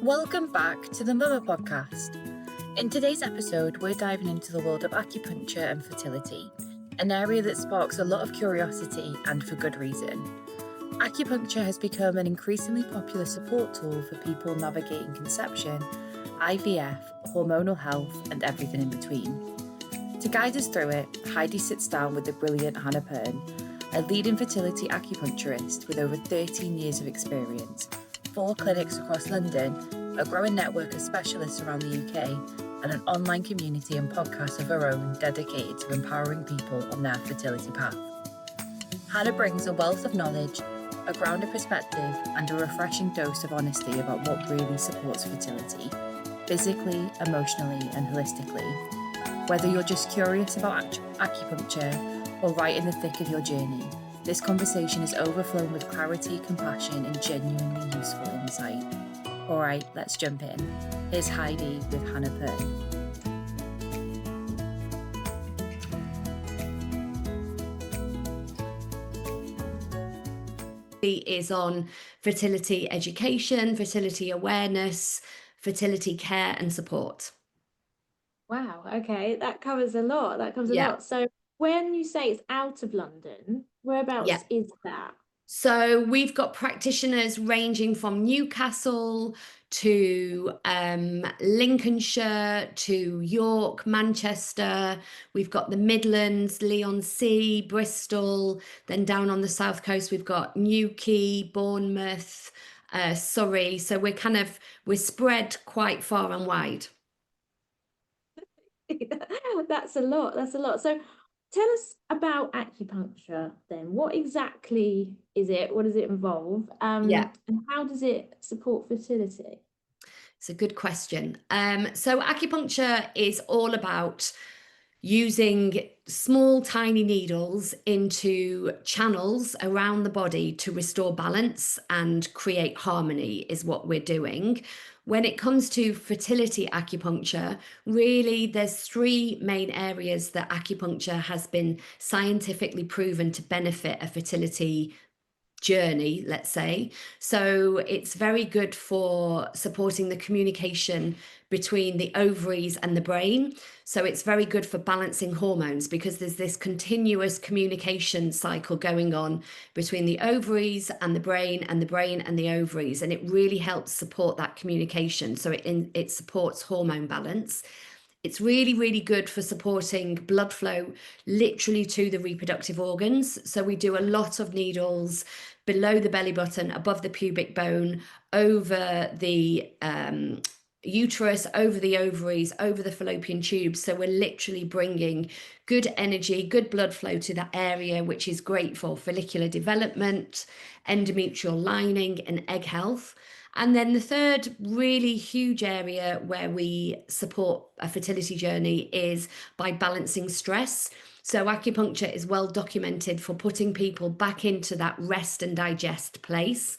Welcome back to the Mama Podcast. In today's episode, we're diving into the world of acupuncture and fertility, an area that sparks a lot of curiosity and for good reason. Acupuncture has become an increasingly popular support tool for people navigating conception, IVF, hormonal health, and everything in between. To guide us through it, Heidi sits down with the brilliant Hannah Pearn, a leading fertility acupuncturist with over 13 years of experience, 4 clinics across London, a growing network of specialists around the UK, and an online community and podcast of her own dedicated to empowering people on their fertility path. Hannah brings a wealth of knowledge, a grounded perspective, and a refreshing dose of honesty about what really supports fertility, physically, emotionally, and holistically. Whether you're just curious about acupuncture or right in the thick of your journey, this conversation is overflowing with clarity, compassion, and genuinely useful insight. All right, let's jump in. Here's Heidi with Hannah Pearn. Is on fertility education, fertility awareness, fertility care and support. Wow, okay, that covers a lot. So when you say it's out of London, whereabouts is that? So we've got practitioners ranging from Newcastle to Lincolnshire to York, Manchester. We've got the Midlands, Leigh-on-Sea, Bristol. Then down on the south coast, we've got Newquay, Bournemouth, Surrey. So we're spread quite far and wide. That's a lot. So tell us about acupuncture then. What exactly is it? What does it involve? And how does it support fertility? It's a good question. So acupuncture is all about using small, tiny needles into channels around the body to restore balance and create harmony is what we're doing. When it comes to fertility acupuncture, really there's 3 main areas that acupuncture has been scientifically proven to benefit a fertility journey, let's say. So it's very good for supporting the communication between the ovaries and the brain. So it's very good for balancing hormones because there's this continuous communication cycle going on between the ovaries and the brain and the brain and the ovaries, and it really helps support that communication. So it supports hormone balance. It's really, really good for supporting blood flow literally to the reproductive organs. So we do a lot of needles below the belly button, above the pubic bone, over the uterus, over the ovaries, over the fallopian tubes. So we're literally bringing good energy, good blood flow to that area, which is great for follicular development, endometrial lining, and egg health. And then the third really huge area where we support a fertility journey is by balancing stress. So acupuncture is well documented for putting people back into that rest and digest place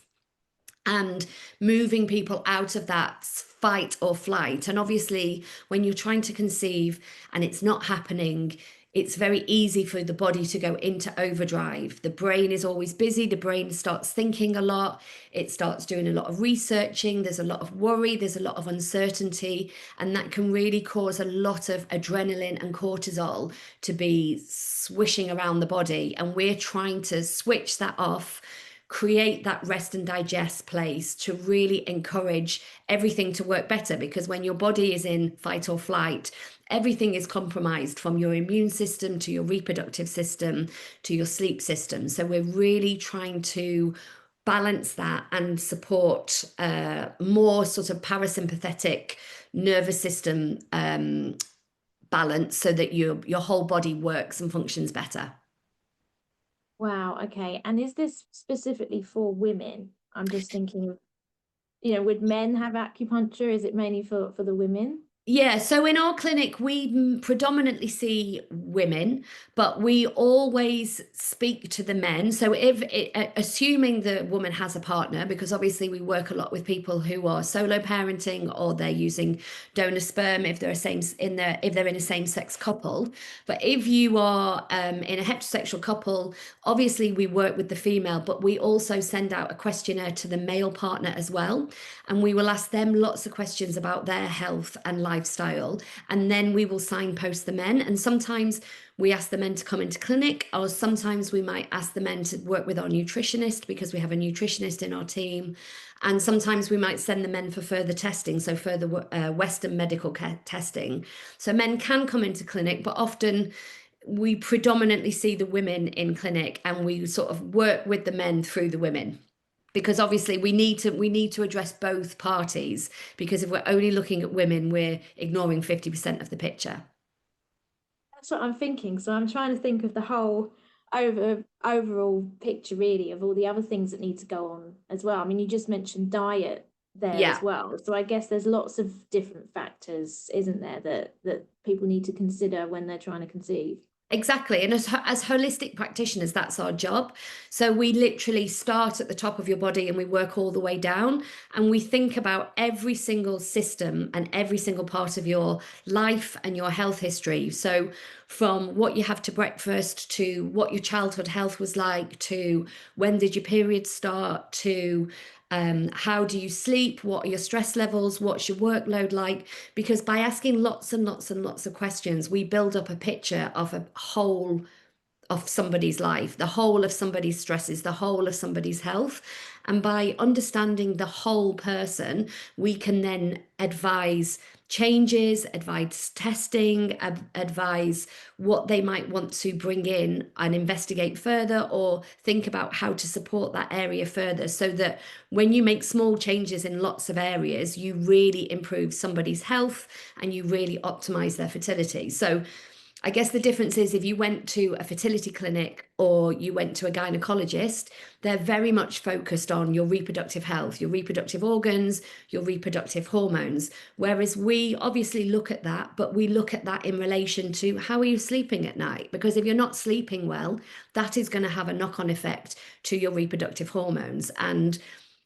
and moving people out of that fight or flight. And obviously, when you're trying to conceive and it's not happening, it's very easy for the body to go into overdrive. The brain is always busy. The brain starts thinking a lot. It starts doing a lot of researching. There's a lot of worry. There's a lot of uncertainty. And that can really cause a lot of adrenaline and cortisol to be swishing around the body. And we're trying to switch that off, create that rest and digest place to really encourage everything to work better, because when your body is in fight or flight, everything is compromised, from your immune system to your reproductive system to your sleep system. So we're really trying to balance that and support more sort of parasympathetic nervous system balance so that your whole body works and functions better. Wow, okay. And is this specifically for women? I'm just thinking, would men have acupuncture? Is it mainly for the women? Yeah, so in our clinic, we predominantly see women, but we always speak to the men. So assuming the woman has a partner, because obviously we work a lot with people who are solo parenting or they're using donor sperm if they're if they're in a same-sex couple. But if you are in a heterosexual couple, obviously we work with the female, but we also send out a questionnaire to the male partner as well. And we will ask them lots of questions about their health and lifestyle. And then we will signpost the men. And sometimes we ask the men to come into clinic, or sometimes we might ask the men to work with our nutritionist because we have a nutritionist in our team. And sometimes we might send the men for further testing, so further Western medical care testing. So men can come into clinic, but often we predominantly see the women in clinic and we sort of work with the men through the women, because obviously we need to address both parties, because if we're only looking at women, we're ignoring 50% of the picture. That's what I'm thinking. So I'm trying to think of the whole overall picture, really, of all the other things that need to go on as well. I mean, you just mentioned diet there as well. So I guess there's lots of different factors, isn't there, that people need to consider when they're trying to conceive. Exactly. And as holistic practitioners, that's our job. So we literally start at the top of your body and we work all the way down. And we think about every single system and every single part of your life and your health history. So from what you have to breakfast, to what your childhood health was like, to when did your period start, to how do you sleep? What are your stress levels? What's your workload like? Because by asking lots and lots and lots of questions, we build up a picture of a whole of somebody's life, the whole of somebody's stresses, the whole of somebody's health. And by understanding the whole person, we can then advise changes, advise testing, advise what they might want to bring in and investigate further, or think about how to support that area further, so that when you make small changes in lots of areas, you really improve somebody's health and you really optimize their fertility. So I guess the difference is if you went to a fertility clinic or you went to a gynecologist, they're very much focused on your reproductive health, your reproductive organs, your reproductive hormones. Whereas we obviously look at that, but we look at that in relation to how are you sleeping at night? Because if you're not sleeping well, that is going to have a knock-on effect to your reproductive hormones. And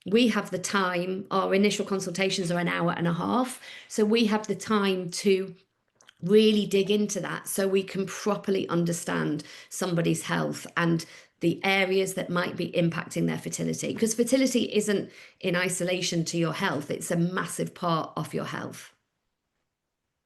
we have the time, our initial consultations are an hour and a half. So we have the time to really dig into that so we can properly understand somebody's health and the areas that might be impacting their fertility. Because fertility isn't in isolation to your health, it's a massive part of your health.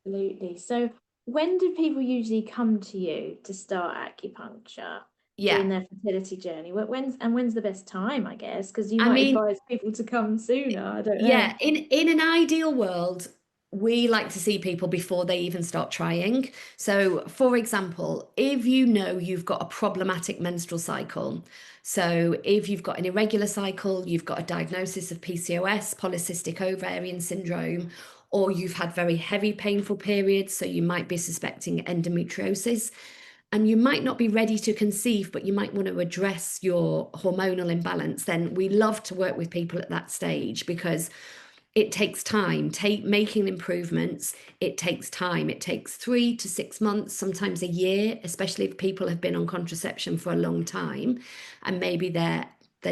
Absolutely. So when do people usually come to you to start acupuncture in their fertility journey? When's the best time, I guess? Because you might advise people to come sooner. I don't know. Yeah, in an ideal world, we like to see people before they even start trying. So, for example, if you know you've got a problematic menstrual cycle, so if you've got an irregular cycle, you've got a diagnosis of PCOS, polycystic ovarian syndrome, or you've had very heavy, painful periods, so you might be suspecting endometriosis, and you might not be ready to conceive, but you might want to address your hormonal imbalance, then we love to work with people at that stage, because it takes time. Making improvements, it takes time. It takes 3 to 6 months, sometimes a year, especially if people have been on contraception for a long time, and maybe their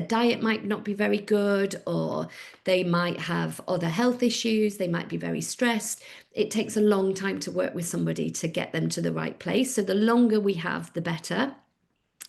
diet might not be very good, or they might have other health issues, they might be very stressed. It takes a long time to work with somebody to get them to the right place. So the longer we have, the better.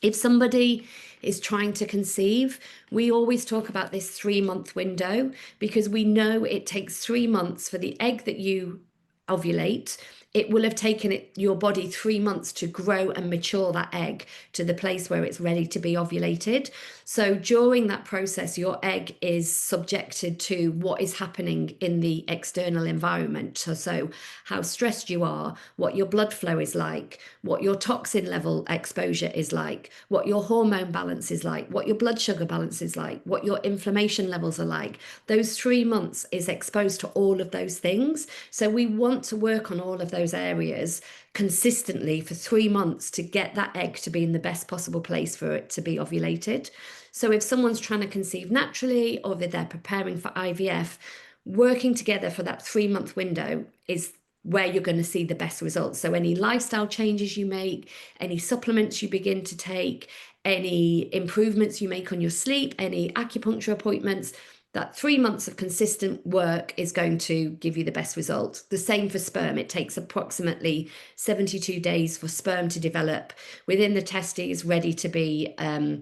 If somebody is trying to conceive, we always talk about this 3-month window, because we know it takes 3 months for the egg that you ovulate. It will have taken your body 3 months to grow and mature that egg to the place where it's ready to be ovulated. So during that process, your egg is subjected to what is happening in the external environment. So how stressed you are, what your blood flow is like, what your toxin level exposure is like, what your hormone balance is like, what your blood sugar balance is like, what your inflammation levels are like. Those 3 months is exposed to all of those things. So we want to work on all of those areas consistently for 3 months to get that egg to be in the best possible place for it to be ovulated. So if someone's trying to conceive naturally, or if they're preparing for IVF, working together for that 3-month window is where you're going to see the best results. So any lifestyle changes you make, any supplements you begin to take, any improvements you make on your sleep, any acupuncture appointments, that 3 months of consistent work is going to give you the best result. The same for sperm. It takes approximately 72 days for sperm to develop within the testes, ready to be, I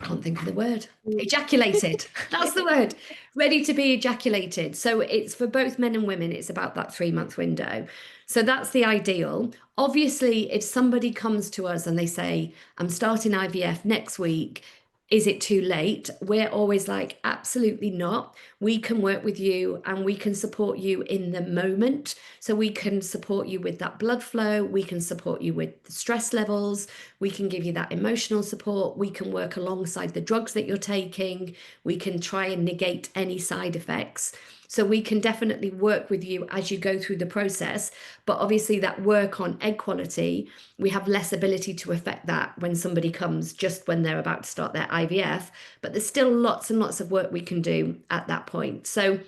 can't think of the word, ejaculated. That's the word. Ready to be ejaculated. So it's for both men and women, it's about that 3-month window. So that's the ideal. Obviously, if somebody comes to us and they say, I'm starting IVF next week, is it too late? We're always like, absolutely not. We can work with you and we can support you in the moment. So we can support you with that blood flow. We can support you with the stress levels. We can give you that emotional support. We can work alongside the drugs that you're taking. We can try and negate any side effects. So we can definitely work with you as you go through the process. But obviously that work on egg quality, we have less ability to affect that when somebody comes just when they're about to start their IVF. But there's still lots and lots of work we can do at that point. So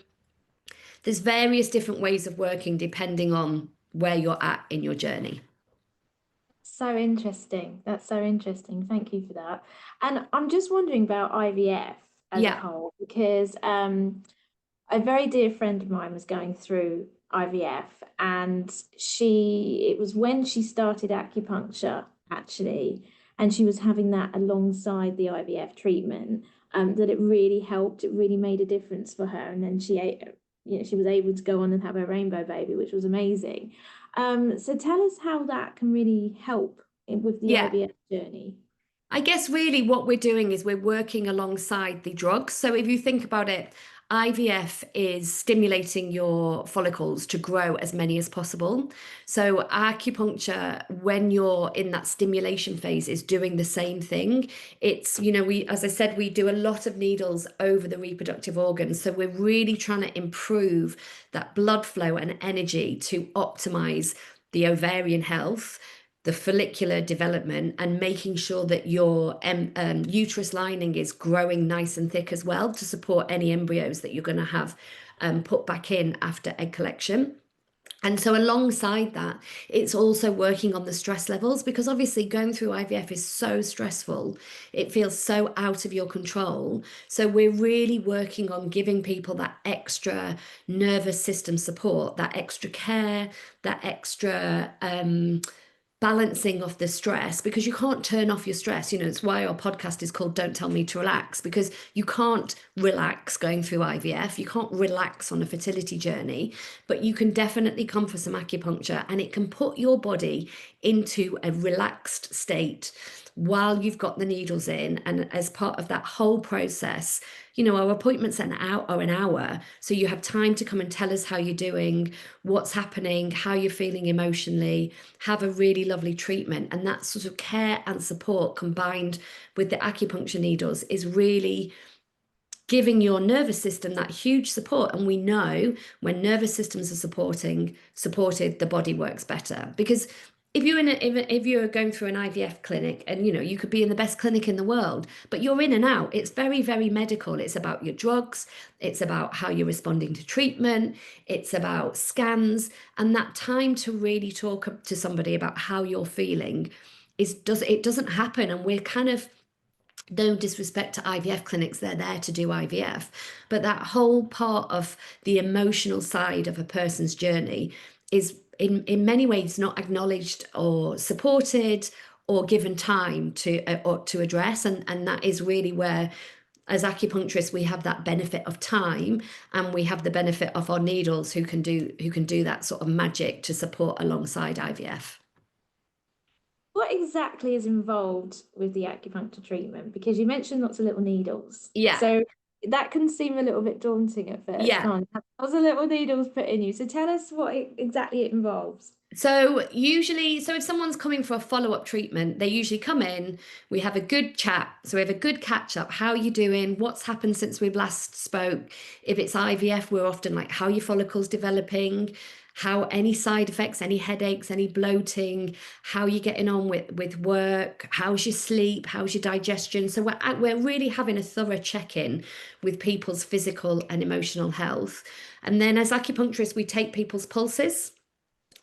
there's various different ways of working depending on where you're at in your journey. So interesting. That's so interesting. Thank you for that. And I'm just wondering about IVF as a whole, because a very dear friend of mine was going through IVF, and it was when she started acupuncture, actually, and she was having that alongside the IVF treatment, that it really helped. It really made a difference for her. And then she was able to go on and have her rainbow baby, which was amazing. So tell us how that can really help with the IVF journey. I guess really what we're doing is we're working alongside the drugs. So if you think about it, IVF is stimulating your follicles to grow as many as possible. So acupuncture, when you're in that stimulation phase, is doing the same thing. It's, as I said, we do a lot of needles over the reproductive organs. So we're really trying to improve that blood flow and energy to optimize the ovarian health, the follicular development, and making sure that your uterus lining is growing nice and thick as well to support any embryos that you're going to have put back in after egg collection. And so alongside that, it's also working on the stress levels, because obviously going through IVF is so stressful. It feels so out of your control. So we're really working on giving people that extra nervous system support, that extra care, that extra balancing of the stress, because you can't turn off your stress. It's why our podcast is called Don't Tell Me to Relax, because you can't relax going through IVF. You can't relax on a fertility journey, but you can definitely come for some acupuncture, and it can put your body into a relaxed state while you've got the needles in. And as part of that whole process, our appointments are an hour. So you have time to come and tell us how you're doing, what's happening, how you're feeling emotionally, have a really lovely treatment. And that sort of care and support combined with the acupuncture needles is really giving your nervous system that huge support. And we know when nervous systems are supported, the body works better. Because if you're going through an IVF clinic, and you could be in the best clinic in the world, but you're in and out, it's very, very medical. It's about your drugs, it's about how you're responding to treatment, it's about scans, and that time to really talk to somebody about how you're feeling doesn't happen. And we're kind of, no disrespect to IVF clinics, they're there to do IVF, but that whole part of the emotional side of a person's journey is in many ways not acknowledged or supported or given time to address. And that is really where, as acupuncturists, we have that benefit of time, and we have the benefit of our needles who can do that sort of magic to support alongside IVF. What exactly is involved with the acupuncture treatment? Because you mentioned lots of little needles. Yeah. So that can seem a little bit daunting at first. Yeah. Lots of little needles put in you. So tell us what exactly it involves. So usually, so if someone's coming for a follow-up treatment, they usually come in, we have a good chat. So we have a good catch up. How are you doing? What's happened since we've last spoke? If it's IVF, we're often like, how are your follicles developing? How any side effects, any headaches, any bloating, how are you getting on with work? How's your sleep? How's your digestion? So we're really having a thorough check-in with people's physical and emotional health. And then as acupuncturists, we take people's pulses.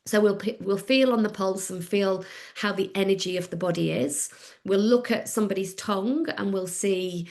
So we'll feel on the pulse and feel how the energy of the body is. We'll look at somebody's tongue and we'll see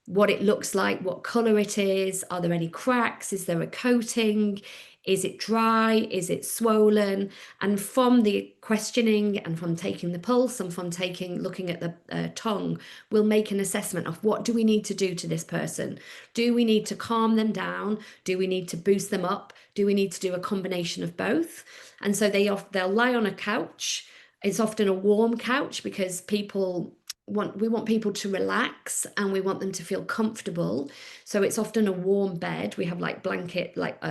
what it looks like, what color it is. Are there any cracks? Is there a coating? Is it dry? Is it swollen? And from the questioning and from taking the pulse and from looking at the tongue, we'll make an assessment of what do we need to do to this person? Do we need to calm them down? Do we need to boost them up? Do we need to do a combination of both? And so they'll lie on a couch. It's often a warm couch because we want people to relax and we want them to feel comfortable. So it's often a warm bed. We have like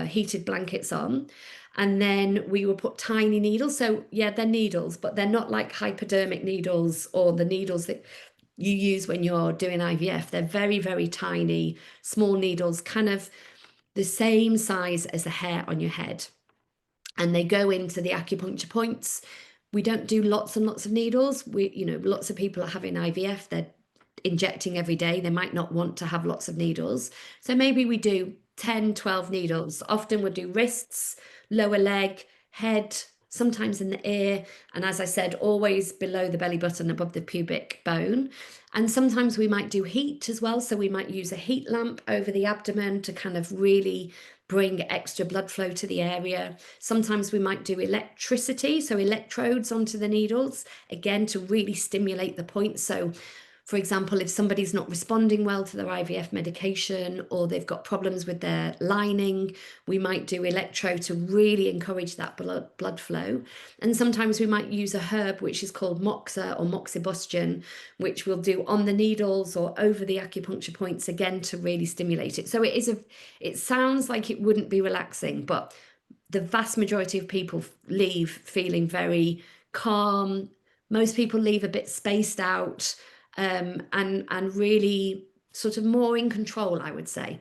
heated blankets on. And then we will put tiny needles. So yeah, they're needles, but they're not like hypodermic needles or the needles that you use when you're doing IVF. They're very, very tiny, small needles, kind of the same size as a hair on your head. And they go into the acupuncture points. We don't do lots and lots of needles. Lots of people are having IVF. They're injecting every day. They might not want to have lots of needles. So maybe we do 10, 12 needles. Often we'll do wrists, lower leg, head, sometimes in the ear. And as I said, always below the belly button, above the pubic bone. And sometimes we might do heat as well. So we might use a heat lamp over the abdomen to kind of really bring extra blood flow to the area. Sometimes we might do electricity, so electrodes onto the needles, again, to really stimulate the point. So for example, if somebody's not responding well to their IVF medication or they've got problems with their lining, we might do electro to really encourage that blood flow. And sometimes we might use a herb which is called moxa or moxibustion, which we'll do on the needles or over the acupuncture points, again, to really stimulate it. So it sounds like it wouldn't be relaxing, but the vast majority of people leave feeling very calm. Most people leave a bit spaced out. And really sort of more in control, I would say.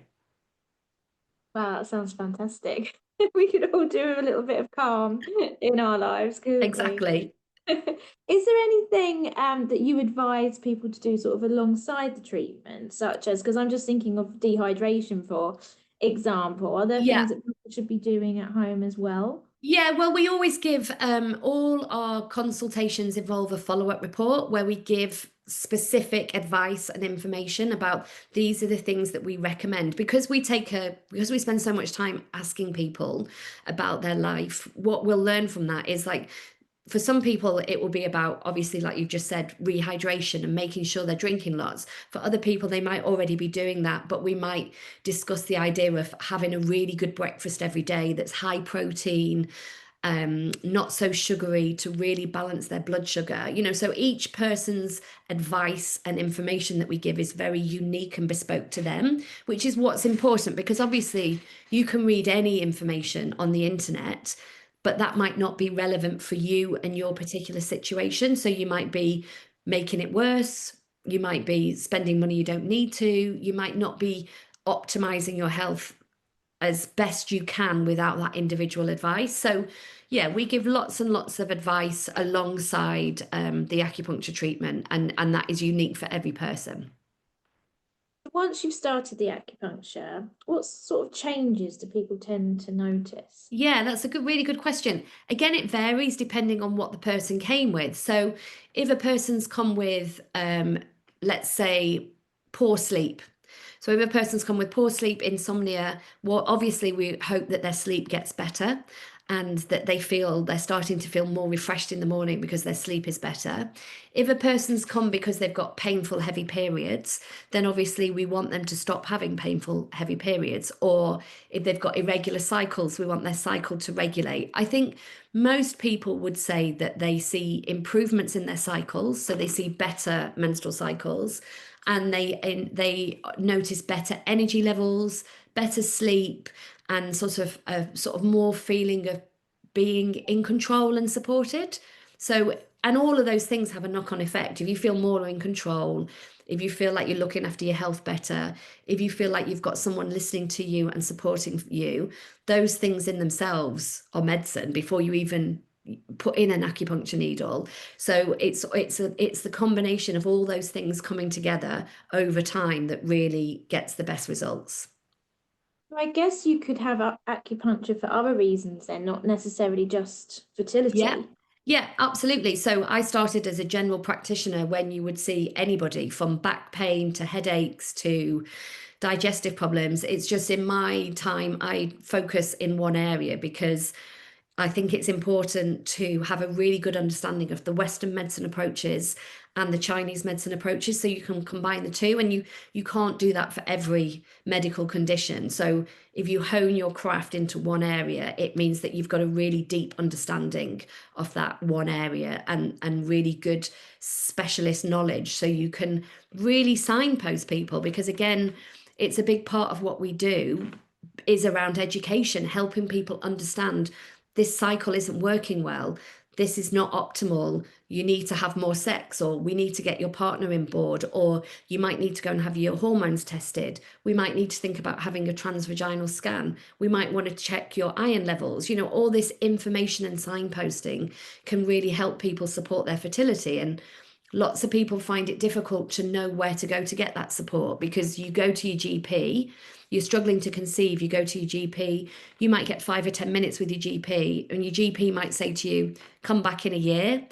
Wow, that sounds fantastic. We could all do a little bit of calm in our lives, couldn't we? Exactly. Is there anything that you advise people to do sort of alongside the treatment, such as, because I'm just thinking of dehydration, for example, are there things that people should be doing at home as well? Yeah, well, we always give all our consultations involve a follow-up report where we give specific advice and information about these are the things that we recommend because we spend so much time asking people about their life. What we'll learn from that is, like, for some people, it will be about, obviously, like you've just said, rehydration and making sure they're drinking lots. For other people, they might already be doing that, but we might discuss the idea of having a really good breakfast every day that's high protein, not so sugary, to really balance their blood sugar. So each person's advice and information that we give is very unique and bespoke to them, which is what's important, because obviously you can read any information on the internet, but that might not be relevant for you and your particular situation. So you might be making it worse. You might be spending money you don't need to. You might not be optimizing your health as best you can without that individual advice. So yeah, we give lots and lots of advice alongside the acupuncture treatment, and that is unique for every person. Once you've started the acupuncture, what sort of changes do people tend to notice? Yeah, that's a really good question. Again, it varies depending on what the person came with. So if a person's come with, let's say, poor sleep. So if a person's come with poor sleep, insomnia, well, obviously we hope that their sleep gets better and that they're starting to feel more refreshed in the morning because their sleep is better. If a person's come because they've got painful, heavy periods, then obviously we want them to stop having painful, heavy periods. Or if they've got irregular cycles, we want their cycle to regulate. I think most people would say that they see improvements in their cycles, so they see better menstrual cycles, and they notice better energy levels, better sleep, and sort of more feeling of being in control and supported. So, and all of those things have a knock-on effect. If you feel more in control, if you feel like you're looking after your health better, if you feel like you've got someone listening to you and supporting you, those things in themselves are medicine before you even put in an acupuncture needle. So it's the combination of all those things coming together over time that really gets the best results. I guess you could have acupuncture for other reasons then, not necessarily just fertility. Yeah. Yeah, absolutely. So I started as a general practitioner when you would see anybody from back pain to headaches to digestive problems. It's just in my time, I focus in one area because I think it's important to have a really good understanding of the Western medicine approaches and the Chinese medicine approaches, so you can combine the two, and you can't do that for every medical condition. So if you hone your craft into one area, it means that you've got a really deep understanding of that one area and really good specialist knowledge, so you can really signpost people, because again, it's a big part of what we do is around education, helping people understand this cycle isn't working well, this is not optimal, you need to have more sex, or we need to get your partner in board, or you might need to go and have your hormones tested, we might need to think about having a transvaginal scan, we might want to check your iron levels. You know, all this information and signposting can really help people support their fertility. And lots of people find it difficult to know where to go to get that support, because you go to your GP, you're struggling to conceive, you go to your GP, you might get 5 or 10 minutes with your GP, and your GP might say to you, come back in a year.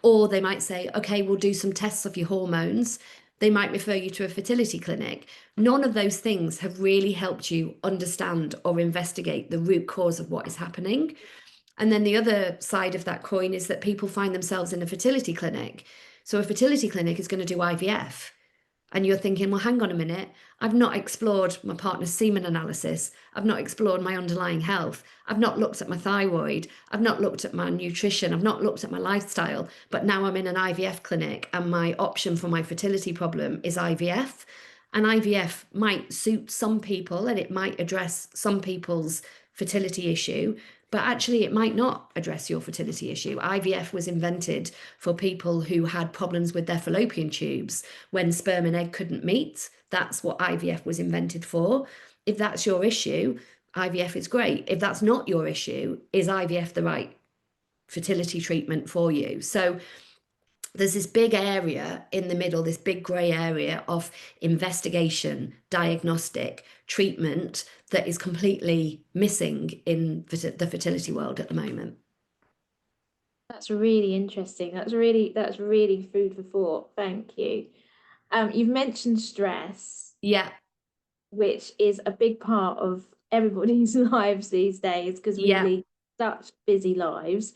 Or they might say, okay, we'll do some tests of your hormones. They might refer you to a fertility clinic. None of those things have really helped you understand or investigate the root cause of what is happening. And then the other side of that coin is that people find themselves in a fertility clinic. So a fertility clinic is going to do IVF. And you're thinking, well, hang on a minute, I've not explored my partner's semen analysis. I've not explored my underlying health. I've not looked at my thyroid. I've not looked at my nutrition. I've not looked at my lifestyle. But now I'm in an IVF clinic and my option for my fertility problem is IVF. And IVF might suit some people and it might address some people's fertility issue, but actually it might not address your fertility issue. IVF was invented for people who had problems with their fallopian tubes when sperm and egg couldn't meet. That's what IVF was invented for. If that's your issue, IVF is great. If that's not your issue, is IVF the right fertility treatment for you? So there's this big area in the middle, this big grey area of investigation, diagnostic, treatment that is completely missing in the fertility world at the moment. That's really interesting. That's really food for thought. Thank you. You've mentioned stress. Yeah. Which is a big part of everybody's lives these days, because we lead such busy lives.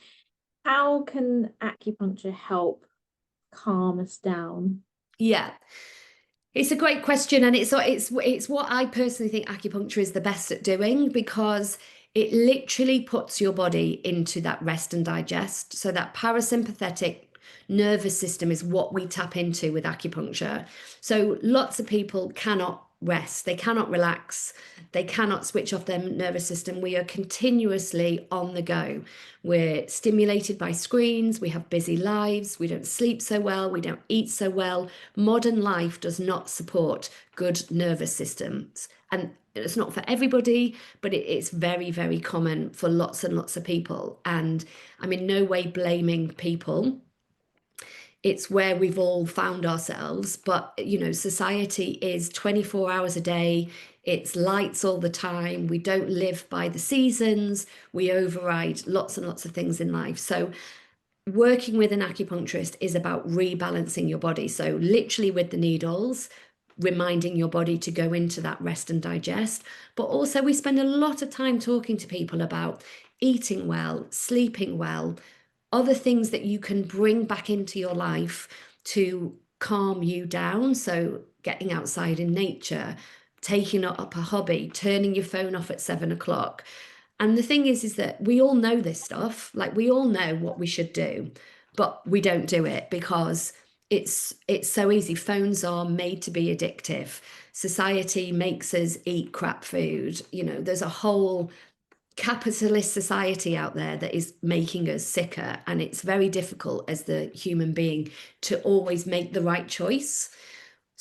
How can acupuncture help calm us down? Yeah. It's a great question, and it's what I personally think acupuncture is the best at doing, because it literally puts your body into that rest and digest. So that parasympathetic nervous system is what we tap into with acupuncture. So lots of people cannot rest, they cannot relax, they cannot switch off their nervous system. We are continuously on the go. We're stimulated by screens, we have busy lives, we don't sleep so well, we don't eat so well. Modern life does not support good nervous systems. And it's not for everybody, but it's very, very common for lots and lots of people. And I'm in no way blaming people. It's where we've all found ourselves. But, you know, society is 24 hours a day. It's lights all the time. We don't live by the seasons. We override lots and lots of things in life. So working with an acupuncturist is about rebalancing your body. So literally with the needles, reminding your body to go into that rest and digest. But also we spend a lot of time talking to people about eating well, sleeping well, other things that you can bring back into your life to calm you down. So getting outside in nature, taking up a hobby, turning your phone off at 7 o'clock. And the thing is that we all know this stuff, like we all know what we should do, but we don't do it because it's so easy. Phones are made to be addictive. Society makes us eat crap food. You know, there's a whole capitalist society out there that is making us sicker, and it's very difficult as the human being to always make the right choice.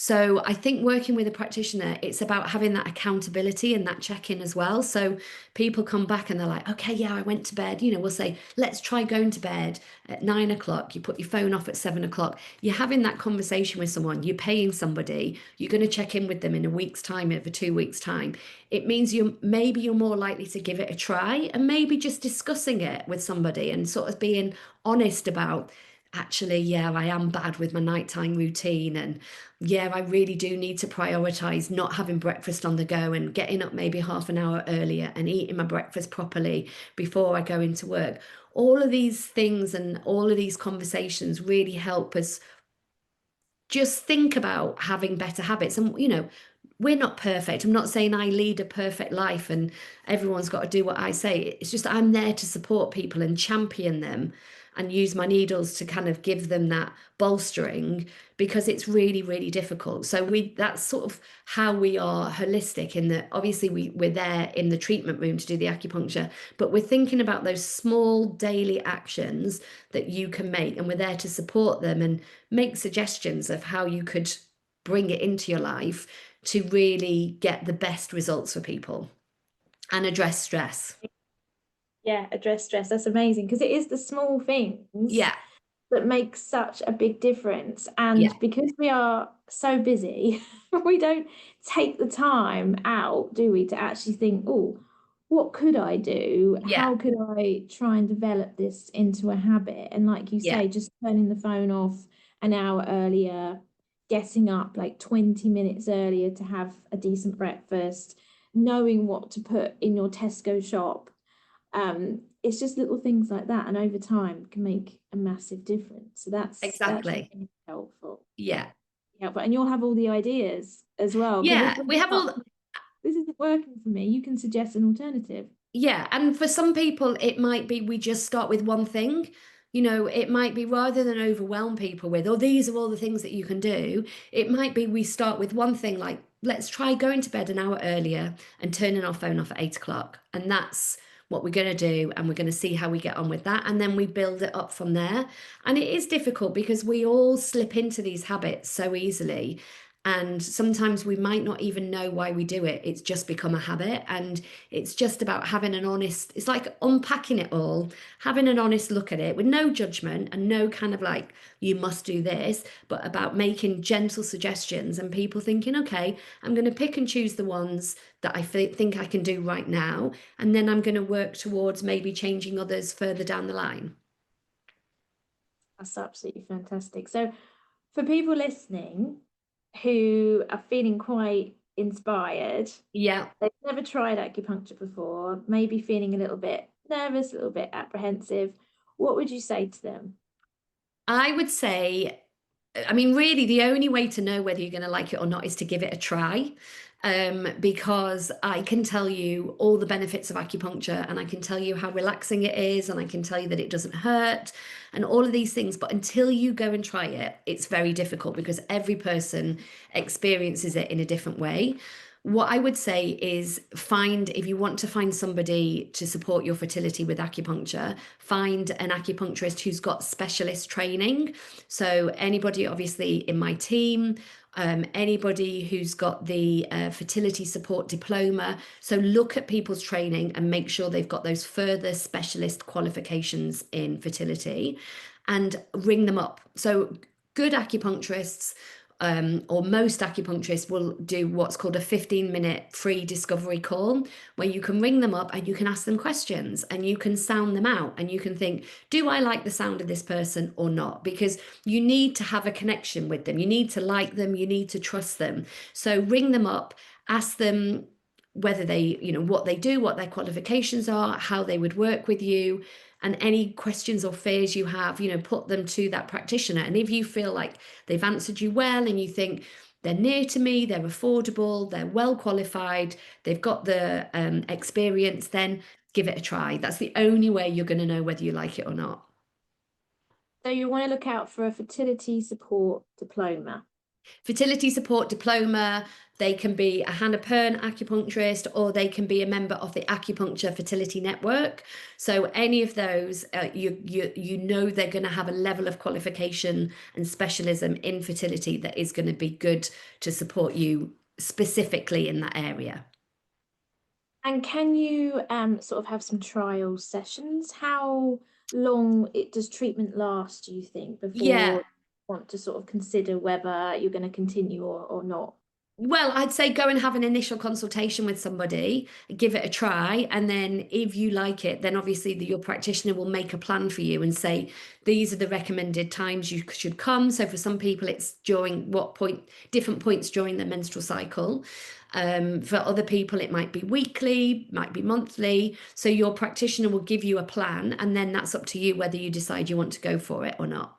So I think working with a practitioner, it's about having that accountability and that check-in as well. So people come back and they're like, okay, yeah, I went to bed. You know, we'll say, let's try going to bed at 9 o'clock. You put your phone off at 7 o'clock. You're having that conversation with someone, you're paying somebody, you're going to check in with them in a week's time, over 2 weeks' time. It means you're more likely to give it a try, and maybe just discussing it with somebody and sort of being honest about, actually, yeah, I am bad with my nighttime routine, and yeah, I really do need to prioritize not having breakfast on the go and getting up maybe half an hour earlier and eating my breakfast properly before I go into work. All of these things and all of these conversations really help us just think about having better habits. And, you know, we're not perfect. I'm not saying I lead a perfect life and everyone's got to do what I say. It's just I'm there to support people and champion them and use my needles to kind of give them that bolstering, because it's really, really difficult. So that's sort of how we are holistic, in that obviously we're there in the treatment room to do the acupuncture, but we're thinking about those small daily actions that you can make, and we're there to support them and make suggestions of how you could bring it into your life to really get the best results for people and address stress. Yeah, address stress. That's amazing, because it is the small things Yeah. that make such a big difference. And Yeah. because we are so busy, we don't take the time out, do we, to actually think, oh, what could I do? Yeah. How could I try and develop this into a habit? And like you Yeah. say, just turning the phone off an hour earlier, getting up like 20 minutes earlier to have a decent breakfast, knowing what to put in your Tesco shop. It's just little things like that, and over time can make a massive difference. So that's Exactly. really helpful. Yeah. Helpful. And you'll have all the ideas as well. Yeah, we have all this isn't working for me, you can suggest an alternative. Yeah, and for some people, it might be we just start with one thing. You know, it might be, rather than overwhelm people with, oh, these are all the things that you can do, it might be we start with one thing, like, let's try going to bed an hour earlier and turning our phone off at 8 o'clock. And that's what we're going to do. And we're going to see how we get on with that. And then we build it up from there. And it is difficult because we all slip into these habits so easily. And sometimes we might not even know why we do it. It's just become a habit. And it's just about having an honest, it's like unpacking it all, having an honest look at it with no judgment and no kind of like, you must do this, but about making gentle suggestions and people thinking, okay, I'm going to pick and choose the ones that I think I can do right now. And then I'm going to work towards maybe changing others further down the line. That's absolutely fantastic. So for people listening who are feeling quite inspired, Yeah, they've never tried acupuncture before, maybe feeling a little bit nervous, a little bit apprehensive, what would you say to them? I would say, I mean, really, the only way to know whether you're going to like it or not is to give it a try. Because I can tell you all the benefits of acupuncture, and I can tell you how relaxing it is, and I can tell you that it doesn't hurt and all of these things. But until you go and try it, it's very difficult because every person experiences it in a different way. What I would say is, if you want to find somebody to support your fertility with acupuncture, find an acupuncturist who's got specialist training. So anybody obviously in my team, anybody who's got the fertility support diploma. So look at people's training and make sure they've got those further specialist qualifications in fertility, and ring them up. So good acupuncturists, or most acupuncturists, will do what's called a 15-minute free discovery call, where you can ring them up and you can ask them questions and you can sound them out and you can think, do I like the sound of this person or not? Because you need to have a connection with them. You need to like them. You need to trust them. So ring them up, ask them whether they, what they do, what their qualifications are, how they would work with you, and any questions or fears you have, put them to that practitioner. And if you feel like they've answered you well and you think they're near to me, they're affordable, they're well qualified, they've got the experience, then give it a try. That's the only way you're going to know whether you like it or not. So you want to look out for a fertility support diploma. Fertility support diploma. They can be a Hannah Pearn acupuncturist, or they can be a member of the Acupuncture Fertility Network. So any of those, you know they're going to have a level of qualification and specialism in fertility that is going to be good to support you specifically in that area. And can you sort of have some trial sessions? How long does treatment last, do you think, before you want to sort of consider whether you're going to continue or not? Well, I'd say go and have an initial consultation with somebody, give it a try, and then if you like it, then obviously your practitioner will make a plan for you and say, these are the recommended times you should come. So for some people, it's during different points during the menstrual cycle. For other people, it might be weekly, might be monthly. So your practitioner will give you a plan, and then that's up to you whether you decide you want to go for it or not.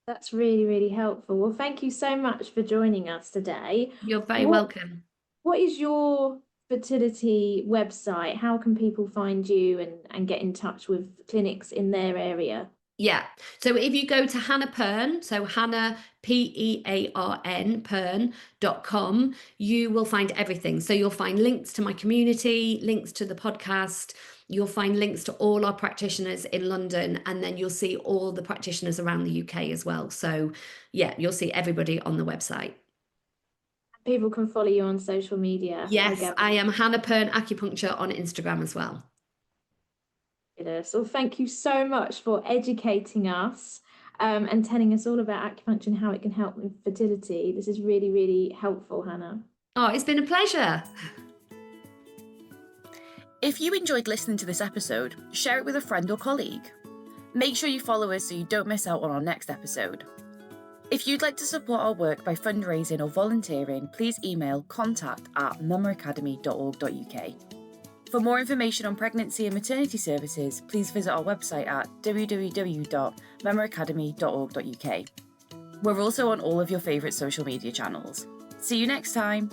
That's really, really helpful. Well, thank you so much for joining us today. You're very welcome. What is your fertility website? How can people find you and get in touch with clinics in their area? Yeah. So if you go to Hannah Pearn, so Hannah, Pearn, Pearn.com, you will find everything. So you'll find links to my community, links to the podcast. You'll find links to all our practitioners in London, and then you'll see all the practitioners around the UK as well. So yeah, you'll see everybody on the website. People can follow you on social media. Yes, I am Hannah Pearn Acupuncture on Instagram as well. So thank you so much for educating us and telling us all about acupuncture and how it can help with fertility. This is really, really helpful, Hannah. Oh, it's been a pleasure. If you enjoyed listening to this episode, share it with a friend or colleague. Make sure you follow us so you don't miss out on our next episode. If you'd like to support our work by fundraising or volunteering, please email contact@mamaacademy.org.uk. For more information on pregnancy and maternity services, please visit our website at www.mamaacademy.org.uk. We're also on all of your favourite social media channels. See you next time!